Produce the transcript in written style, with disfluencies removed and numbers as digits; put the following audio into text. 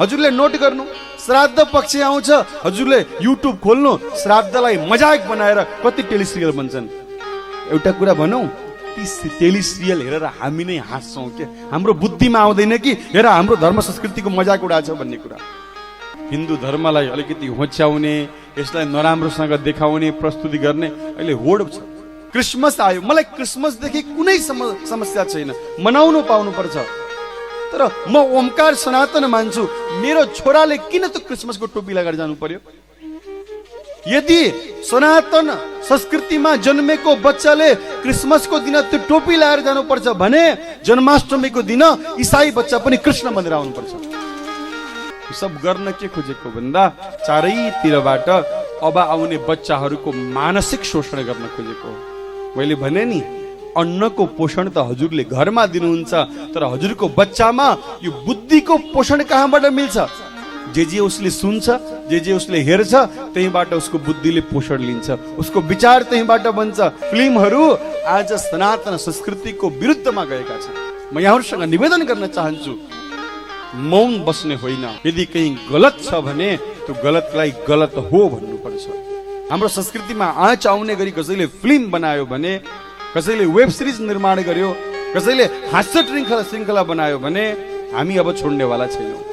हजुरले नोट गर्नु, श्राद्ध पक्ष आउँछ, हजुरले युट्युब खोल्नु, श्राद्धलाई मजाक बनाएर कति टेलिसिरियल बन्छन्। एउटा कुरा भनौँ, ती टेलिसिरियल हेरेर हामी नै हाँस्छौँ के, हाम्रो बुद्धिमा आउँदैन कि हेर हाम्रो धर्म संस्कृतिको मजाक उडाछ भन्ने कुरा। हिन्दू धर्मलाई अलिकति होच्याउने, यसलाई नराम्रोसँग देखाउने प्रस्तुति गर्ने अहिले होड छ। क्रिसमस आयो, मलाई क्रिसमसदेखि कुनै समस्या छैन, मनाउनु पाउनु पर्छ। तर म ओमकार सनातन मान्छु, मेरो छोराले किन त क्रिसमसको टोपी लगाएर जानु पर्यो? यदि सनातन संस्कृतिमा जन्मेको बच्चाले क्रिसमसको दिन त्यो टोपी लगाएर जानुपर्छ भने जन्माष्टमीको दिन इसाई बच्चा पनि कृष्ण बनेर आउनुपर्छ। सब गर्न के खोजेको भन्दा चारैतिरबाट अब आउने बच्चाहरूको मानसिक शोषण गर्न खोजेको। मैले भने नि, अन्नको पोषण त हजुरले घरमा दिनुहुन्छ, तर हजुरको बच्चामा यो बुद्धिको पोषण कहाँबाट मिल्छ? जे उसले सुन्छ, जे उसले हेर्छ, त्यहीबाट उसको बुद्धिले पोषण लिन्छ, उसको विचार त्यहीबाट बन्छ। फिल्महरू आज सनातन संस्कृतिको विरुद्धमा गएका छन्। म यहाँहरूसँग निवेदन गर्न चाहन्छु, मौन बस्ने होइन। यदि कहीं गलत छ भने त्यो गलतलाई गलत हो भन्नुपर्छ। हाम्रो संस्कृतिमा आँच आउने गरी कसैले फिल्म बनायो भने, कसैले वेब सिरिज निर्माण गर्यो, कसैले हास्य श्रृङ्खला बनायो भने हामी अब छोड्नेवाला छैनौँ।